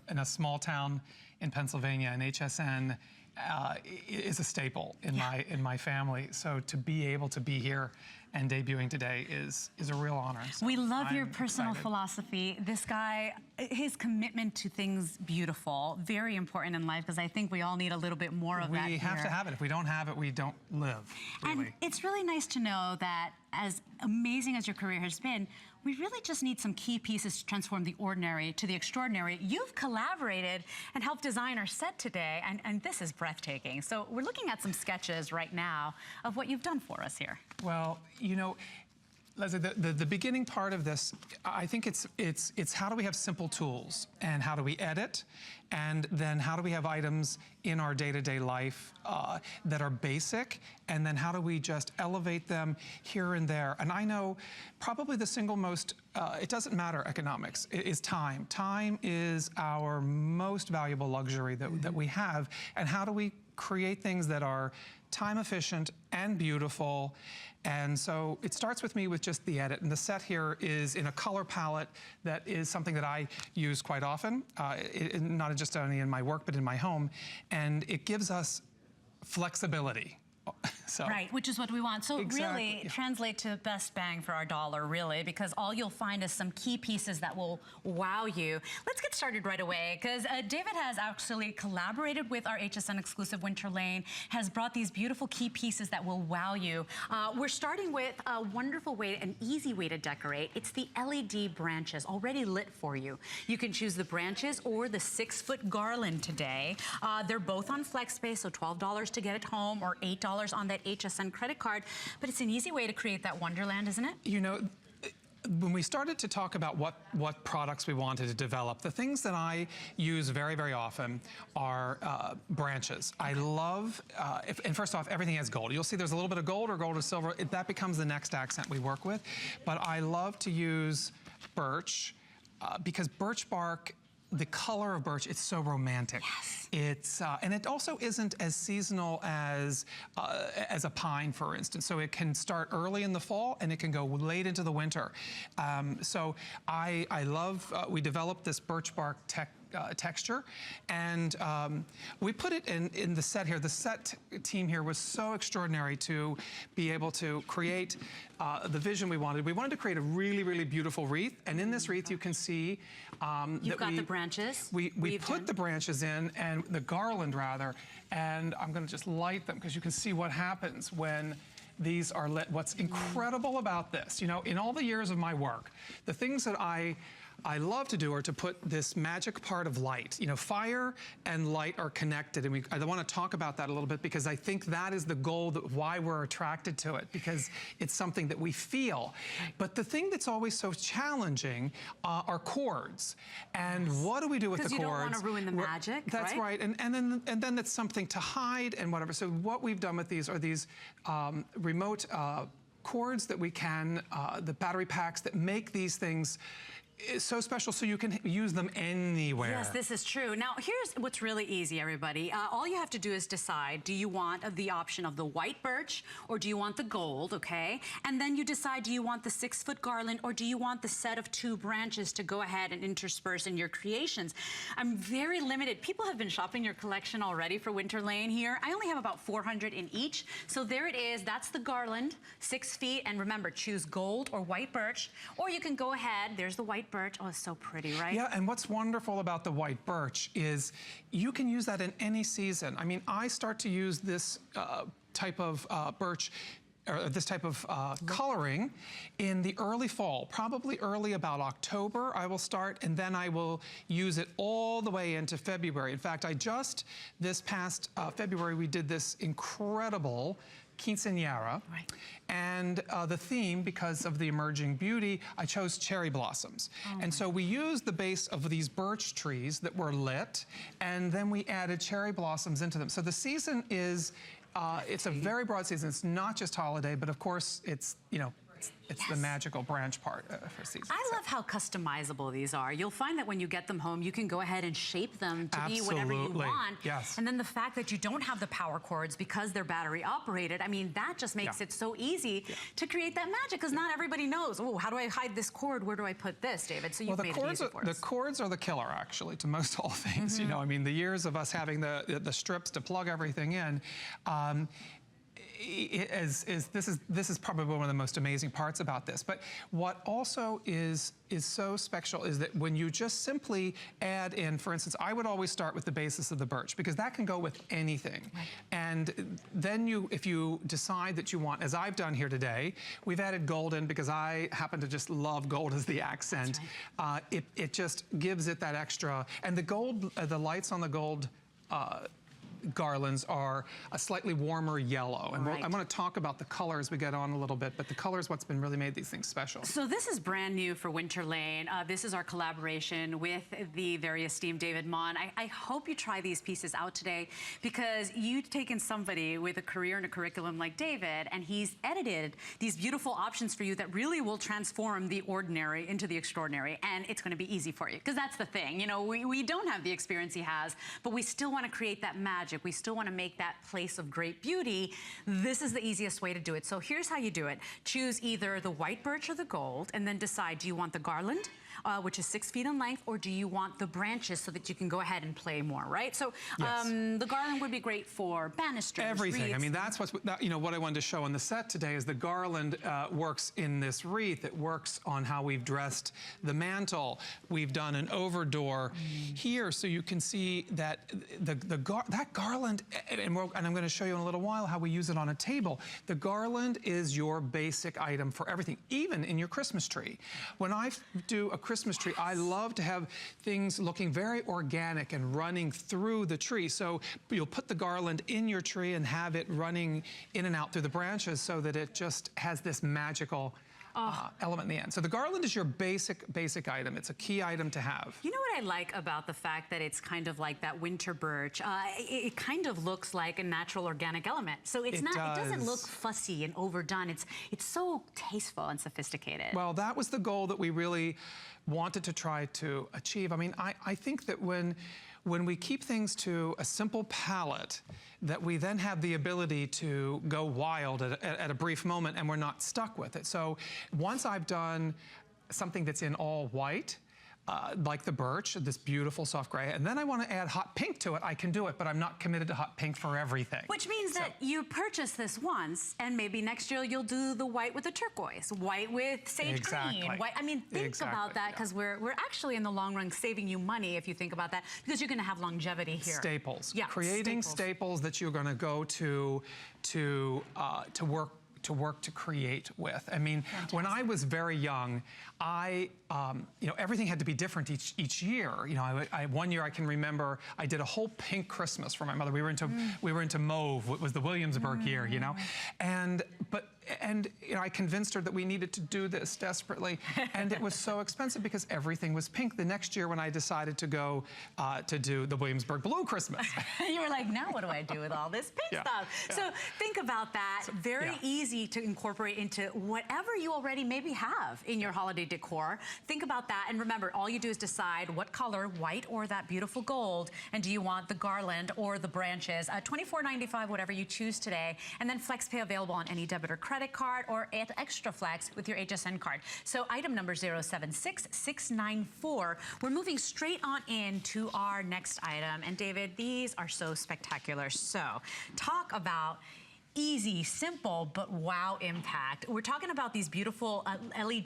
in a small town in Pennsylvania, and HSN is a staple in my family. So to be able to be here and debuting today is a real honor. So we love your personal philosophy. This guy, his commitment to things beautiful, very important in life, because I think we all need a little bit more of that. We have to have it. If we don't have it, we don't live, really. And it's really nice to know that as amazing as your career has been, we really just need some key pieces to transform the ordinary to the extraordinary. You've collaborated and helped design our set today, and this is breathtaking. So we're looking at some sketches right now of what you've done for us here. Well, you know, Leslie, the beginning part of this, I think it's how do we have simple tools, and how do we edit, and then how do we have items in our day-to-day life that are basic, and then how do we just elevate them here and there. And I know probably the single most, it doesn't matter economics, is time. Time is our most valuable luxury that we have, and how do we create things that are time efficient and beautiful. And so it starts with me with just the edit, and the set here is in a color palette that is something that I use quite often, not just only in my work but in my home, and it gives us flexibility. So. Right, which is what we want. So exactly, really translate to best bang for our dollar, really, because all you'll find is some key pieces that will wow you. Let's get started right away, because David has actually collaborated with our HSN exclusive Winter Lane, has brought these beautiful key pieces that will wow you. We're starting with a wonderful way, an easy way to decorate. It's the LED branches already lit for you. You can choose the branches or the 6-foot garland today. They're both on FlexPay, so $12 to get it home or $8 on that HSN credit card, but it's an easy way to create that wonderland, isn't it? You know, when we started to talk about what products we wanted to develop, the things that I use very, very often are branches. I love, and first off, everything has gold. You'll see there's a little bit of gold or gold or silver. That becomes the next accent we work with. But I love to use birch because birch bark, the color of birch, it's so romantic. Yes. It's and it also isn't as seasonal as a pine, for instance. So it can start early in the fall and it can go late into the winter. So I love. We developed this birch bark texture, and we put it in the set here. The set team here was so extraordinary to be able to create the vision we wanted. We wanted to create a really, really beautiful wreath, and in this wreath you can see you've got the branches. We put the branches in, and the garland rather, and I'm going to just light them because you can see what happens when these are lit. What's incredible about this, you know, in all the years of my work, the things that I love to do are to put this magic part of light. You know, fire and light are connected, and I want to talk about that a little bit because I think that is the goal, why we're attracted to it, because it's something that we feel. But the thing that's always so challenging are cords. And what do we do with the cords? Because you don't want to ruin the magic, That's right. And then it's something to hide and whatever. So what we've done with these are these remote cords that we can, the battery packs that make these things is so special, so you can use them anywhere. Yes, this is true. Now, here's what's really easy, everybody. All you have to do is decide, do you want the option of the white birch, or do you want the gold, okay? And then you decide, do you want the 6-foot garland, or do you want the set of 2 branches to go ahead and intersperse in your creations? I'm very limited. People have been shopping your collection already for Winter Lane here. I only have about 400 in each. So there it is. That's the garland, 6 feet. And remember, choose gold or white birch, or you can go ahead. There's the white birch. Oh, it's so pretty, right? Yeah, and what's wonderful about the white birch is you can use that in any season. I mean, I start to use this type of birch, or this type of coloring in the early fall, probably early about October I will start, and then I will use it all the way into February. In fact, this past February, we did this incredible quinceañera, right. And the theme, because of the emerging beauty, I chose cherry blossoms. And so we used the base of these birch trees that were lit, and then we added cherry blossoms into them. So the season is, it's a very broad season. It's not just holiday, but of course it's, you know, It's the magical branch part for season. I love how customizable these are. You'll find that when you get them home, you can go ahead and shape them to be whatever you want. Yes. And then the fact that you don't have the power cords because they're battery operated, I mean, that just makes it so easy to create that magic, because not everybody knows, oh, how do I hide this cord? Where do I put this, David? So you've made it easy for us. The cords are the killer, actually, to most all things. You know, I mean, the years of us having the strips to plug everything in, this is probably one of the most amazing parts about this. But what also is so special is that when you just simply add in, for instance, I would always start with the basis of the birch, because that can go with anything. Right. And then if you decide that you want, as I've done here today, we've added gold in because I happen to just love gold as the accent. Right. It just gives it that extra, and the gold, the lights on the gold garlands are a slightly warmer yellow. And I'm going to talk about the color as we get on a little bit, but the color is what's been really made these things special. So this is brand new for Winter Lane. This is our collaboration with the very esteemed David Monn. I hope you try these pieces out today, because you've taken somebody with a career and a curriculum like David, and he's edited these beautiful options for you that really will transform the ordinary into the extraordinary, and it's going to be easy for you, because that's the thing. You know, we don't have the experience he has, but we still want to create that magic. We still want to make that place of great beauty. This is the easiest way to do it. So here's how you do it. Choose either the white birch or the gold, and then decide, do you want the garland, which is 6 feet in length, or do you want the branches so that you can go ahead and play more, right? So the garland would be great for banisters, everything. wreaths. I mean, that's you know, what I wanted to show on the set today is the garland works in this wreath. It works on how we've dressed the mantle. We've done an overdoor here, so you can see that that garland, and I'm going to show you in a little while how we use it on a table. The garland is your basic item for everything, even in your Christmas tree. When I do a Christmas tree, I love to have things looking very organic and running through the tree. So you'll put the garland in your tree and have it running in and out through the branches so that it just has this magical element in the end. So the garland is your basic item. It's a key item to have. You know what I like about the fact that it's kind of like that winter birch? It kind of looks like a natural organic element. So it's it doesn't look fussy and overdone. It's so tasteful and sophisticated. Well, that was the goal that we really wanted to try to achieve. I mean, I think that when we keep things to a simple palette, that we then have the ability to go wild at a brief moment, and we're not stuck with it. So once I've done something that's in all white, like the birch, this beautiful soft gray, and then I want to add hot pink to it, I can do it, but I'm not committed to hot pink for everything. Which means that you purchase this once, and maybe next year you'll do the white with the turquoise, white with sage green. White, I mean, think about that, because we're actually in the long run saving you money if you think about that, because you're going to have longevity here. Staples. Yeah, creating staples that you're going to go to work to create with. I mean, when I was very young, you know, everything had to be different each year. You know, one year I can remember I did a whole pink Christmas for my mother. We were into mauve. It was the Williamsburg year, you know, and you know, I convinced her that we needed to do this desperately, and it was so expensive because everything was pink. The next year, when I decided to go to do the Williamsburg blue Christmas, you were like, now what do I do with all this pink stuff? So think about that. Very easy to incorporate into whatever you already maybe have in your holiday decor. Think about that, and remember, all you do is decide what color, white or that beautiful gold, and do you want the garland or the branches. $24.95, whatever you choose today, and then FlexPay available on any debit or credit card, or at Extra Flex with your HSN card. So item number 076694. We're moving straight on into our next item, and David, these are so spectacular. So talk about easy, simple, but wow impact. We're talking about these beautiful LED